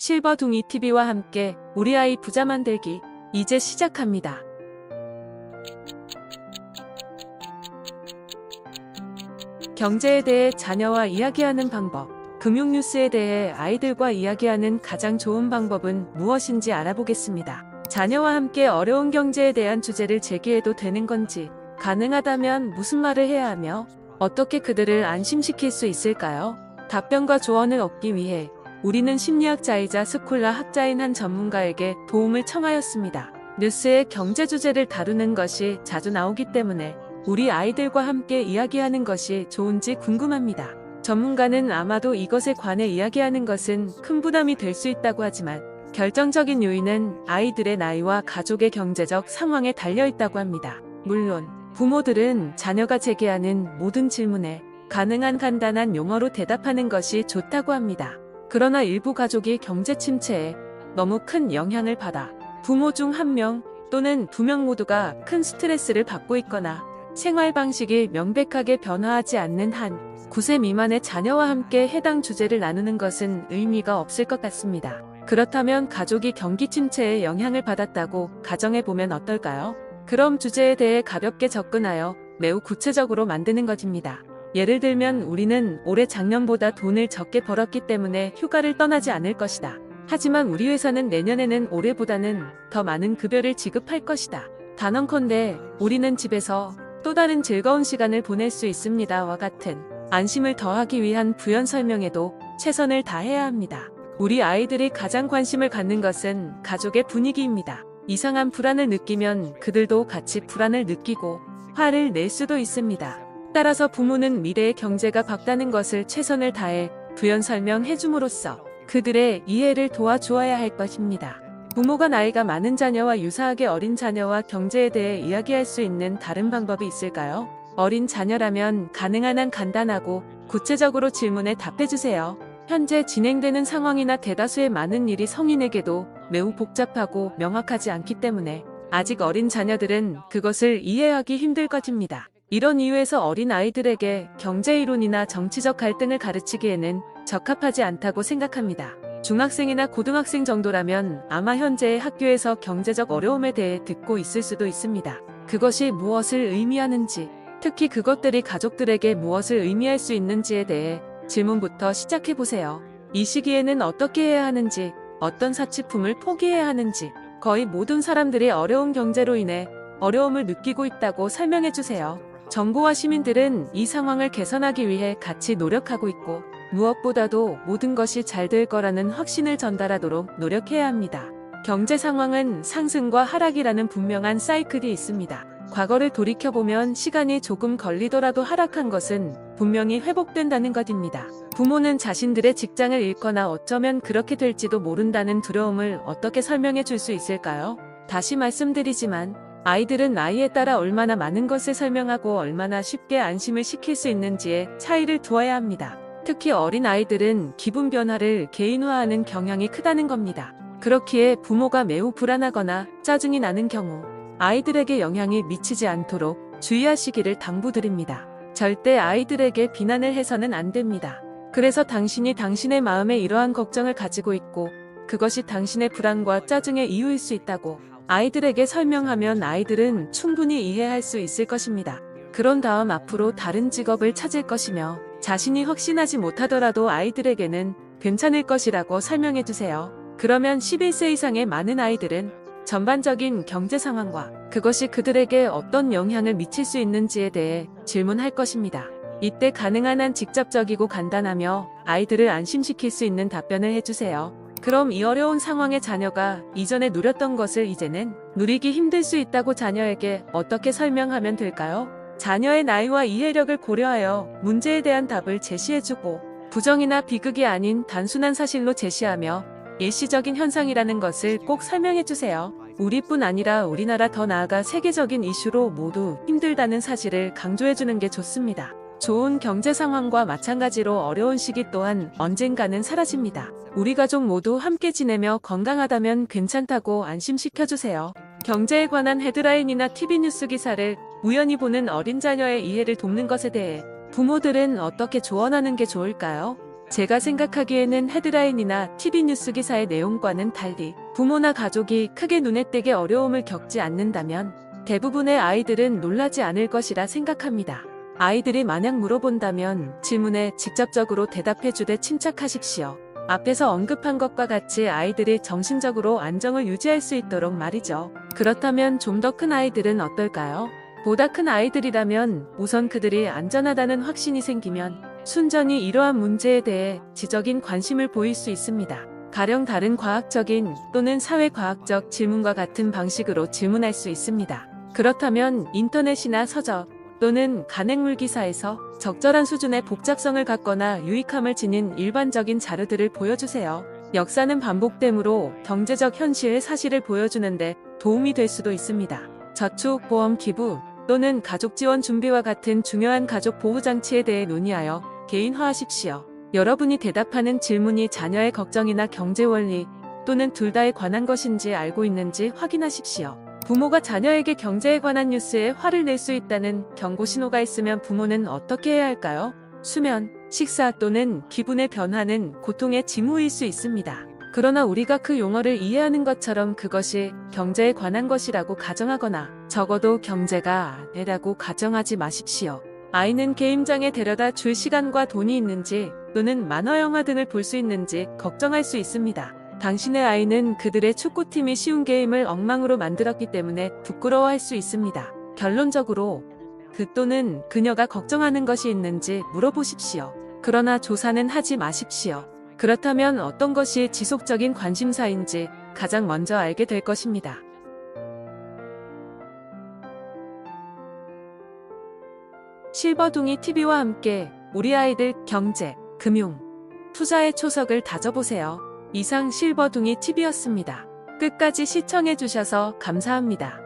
실버둥이 TV와 함께 우리 아이 부자 만들기 이제 시작합니다. 경제에 대해 자녀와 이야기하는 방법. 금융 뉴스에 대해 아이들과 이야기하는 가장 좋은 방법은 무엇인지 알아보겠습니다. 자녀와 함께 어려운 경제에 대한 주제를 제기해도 되는 건지, 가능하다면 무슨 말을 해야 하며 어떻게 그들을 안심시킬 수 있을까요? 답변과 조언을 얻기 위해 우리는 심리학자이자 스콜라 학자인 한 전문가에게 도움을 청하였습니다. 뉴스에 경제 주제를 다루는 것이 자주 나오기 때문에 우리 아이들과 함께 이야기하는 것이 좋은지 궁금합니다. 전문가는 아마도 이것에 관해 이야기하는 것은 큰 부담이 될 수 있다고 하지만 결정적인 요인은 아이들의 나이와 가족의 경제적 상황에 달려 있다고 합니다. 물론 부모들은 자녀가 제기하는 모든 질문에 가능한 간단한 용어로 대답하는 것이 좋다고 합니다. 그러나 일부 가족이 경제 침체에 너무 큰 영향을 받아 부모 중 한 명 또는 두 명 모두가 큰 스트레스를 받고 있거나 생활 방식이 명백하게 변화하지 않는 한 9세 미만의 자녀와 함께 해당 주제를 나누는 것은 의미가 없을 것 같습니다. 그렇다면 가족이 경기 침체에 영향을 받았다고 가정해보면 어떨까요? 그럼 주제에 대해 가볍게 접근하여 매우 구체적으로 만드는 것입니다. 예를 들면 우리는 올해 작년보다 돈을 적게 벌었기 때문에 휴가를 떠나지 않을 것이다. 하지만 우리 회사는 내년에는 올해보다는 더 많은 급여를 지급할 것이다. 단언컨대 우리는 집에서 또 다른 즐거운 시간을 보낼 수 있습니다와 같은 안심을 더하기 위한 부연 설명에도 최선을 다해야 합니다. 우리 아이들이 가장 관심을 갖는 것은 가족의 분위기입니다. 이상한 불안을 느끼면 그들도 같이 불안을 느끼고 화를 낼 수도 있습니다. 따라서 부모는 미래의 경제가 밝다는 것을 최선을 다해 부연 설명해 줌으로써 그들의 이해를 도와주어야 할 것입니다. 부모가 나이가 많은 자녀와 유사하게 어린 자녀와 경제에 대해 이야기할 수 있는 다른 방법이 있을까요? 어린 자녀라면 가능한 한 간단하고 구체적으로 질문에 답해주세요. 현재 진행되는 상황이나 대다수의 많은 일이 성인에게도 매우 복잡하고 명확하지 않기 때문에 아직 어린 자녀들은 그것을 이해하기 힘들 것입니다. 이런 이유에서 어린 아이들에게 경제 이론이나 정치적 갈등을 가르치기에는 적합하지 않다고 생각합니다. 중학생이나 고등학생 정도라면 아마 현재의 학교에서 경제적 어려움에 대해 듣고 있을 수도 있습니다. 그것이 무엇을 의미하는지, 특히 그것들이 가족들에게 무엇을 의미할 수 있는지에 대해 질문부터 시작해보세요. 이 시기에는 어떻게 해야 하는지, 어떤 사치품을 포기해야 하는지, 거의 모든 사람들이 어려운 경제로 인해 어려움을 느끼고 있다고 설명해주세요. 정부와 시민들은 이 상황을 개선하기 위해 같이 노력하고 있고 무엇보다도 모든 것이 잘 될 거라는 확신을 전달하도록 노력해야 합니다. 경제 상황은 상승과 하락이라는 분명한 사이클이 있습니다. 과거를 돌이켜보면 시간이 조금 걸리더라도 하락한 것은 분명히 회복된다는 것입니다. 부모는 자신들의 직장을 잃거나 어쩌면 그렇게 될지도 모른다는 두려움을 어떻게 설명해 줄 수 있을까요? 다시 말씀드리지만 아이들은 나이에 따라 얼마나 많은 것을 설명하고 얼마나 쉽게 안심을 시킬 수 있는지에 차이를 두어야 합니다. 특히 어린 아이들은 기분 변화를 개인화하는 경향이 크다는 겁니다. 그렇기에 부모가 매우 불안하거나 짜증이 나는 경우 아이들에게 영향이 미치지 않도록 주의하시기를 당부드립니다. 절대 아이들에게 비난을 해서는 안 됩니다. 그래서 당신이 당신의 마음에 이러한 걱정을 가지고 있고 그것이 당신의 불안과 짜증의 이유일 수 있다고 아이들에게 설명하면 아이들은 충분히 이해할 수 있을 것입니다. 그런 다음 앞으로 다른 직업을 찾을 것이며 자신이 확신하지 못하더라도 아이들에게는 괜찮을 것이라고 설명해주세요. 그러면 11세 이상의 많은 아이들은 전반적인 경제 상황과 그것이 그들에게 어떤 영향을 미칠 수 있는지에 대해 질문할 것입니다. 이때 가능한 한 직접적이고 간단하며 아이들을 안심시킬 수 있는 답변을 해주세요. 그럼 이 어려운 상황의 자녀가 이전에 누렸던 것을 이제는 누리기 힘들 수 있다고 자녀에게 어떻게 설명하면 될까요? 자녀의 나이와 이해력을 고려하여 문제에 대한 답을 제시해주고 부정이나 비극이 아닌 단순한 사실로 제시하며 일시적인 현상이라는 것을 꼭 설명해주세요. 우리뿐 아니라 우리나라 더 나아가 세계적인 이슈로 모두 힘들다는 사실을 강조해주는 게 좋습니다. 좋은 경제 상황과 마찬가지로 어려운 시기 또한 언젠가는 사라집니다. 우리 가족 모두 함께 지내며 건강하다면 괜찮다고 안심시켜주세요. 경제에 관한 헤드라인이나 TV 뉴스 기사를 우연히 보는 어린 자녀의 이해를 돕는 것에 대해 부모들은 어떻게 조언하는 게 좋을까요? 제가 생각하기에는 헤드라인이나 TV 뉴스 기사의 내용과는 달리 부모나 가족이 크게 눈에 띄게 어려움을 겪지 않는다면 대부분의 아이들은 놀라지 않을 것이라 생각합니다. 아이들이 만약 물어본다면 질문에 직접적으로 대답해주되 침착하십시오. 앞에서 언급한 것과 같이 아이들이 정신적으로 안정을 유지할 수 있도록 말이죠. 그렇다면 좀 더 큰 아이들은 어떨까요? 보다 큰 아이들이라면 우선 그들이 안전하다는 확신이 생기면 순전히 이러한 문제에 대해 지적인 관심을 보일 수 있습니다. 가령 다른 과학적인 또는 사회과학적 질문과 같은 방식으로 질문할 수 있습니다. 그렇다면 인터넷이나 서적 또는 간행물 기사에서 적절한 수준의 복잡성을 갖거나 유익함을 지닌 일반적인 자료들을 보여주세요. 역사는 반복되므로 경제적 현실 사실을 보여주는데 도움이 될 수도 있습니다. 저축, 보험, 기부 또는 가족 지원 준비와 같은 중요한 가족 보호 장치에 대해 논의하여 개인화하십시오. 여러분이 대답하는 질문이 자녀의 걱정이나 경제 원리 또는 둘 다에 관한 것인지 알고 있는지 확인하십시오. 부모가 자녀에게 경제에 관한 뉴스에 화를 낼 수 있다는 경고 신호가 있으면 부모는 어떻게 해야 할까요? 수면, 식사 또는 기분의 변화는 고통의 징후일 수 있습니다. 그러나 우리가 그 용어를 이해하는 것처럼 그것이 경제에 관한 것이라고 가정하거나 적어도 경제가 아니라고 가정하지 마십시오. 아이는 게임장에 데려다 줄 시간과 돈이 있는지 또는 만화 영화 등을 볼 수 있는지 걱정할 수 있습니다. 당신의 아이는 그들의 축구팀이 쉬운 게임을 엉망으로 만들었기 때문에 부끄러워할 수 있습니다. 결론적으로 그 또는 그녀가 걱정하는 것이 있는지 물어보십시오. 그러나 조사는 하지 마십시오. 그렇다면 어떤 것이 지속적인 관심사인지 가장 먼저 알게 될 것입니다. 실버둥이 TV와 함께 우리 아이들 경제, 금융, 투자의 초석을 다져보세요. 이상 실버둥이 TV였습니다. 끝까지 시청해주셔서 감사합니다.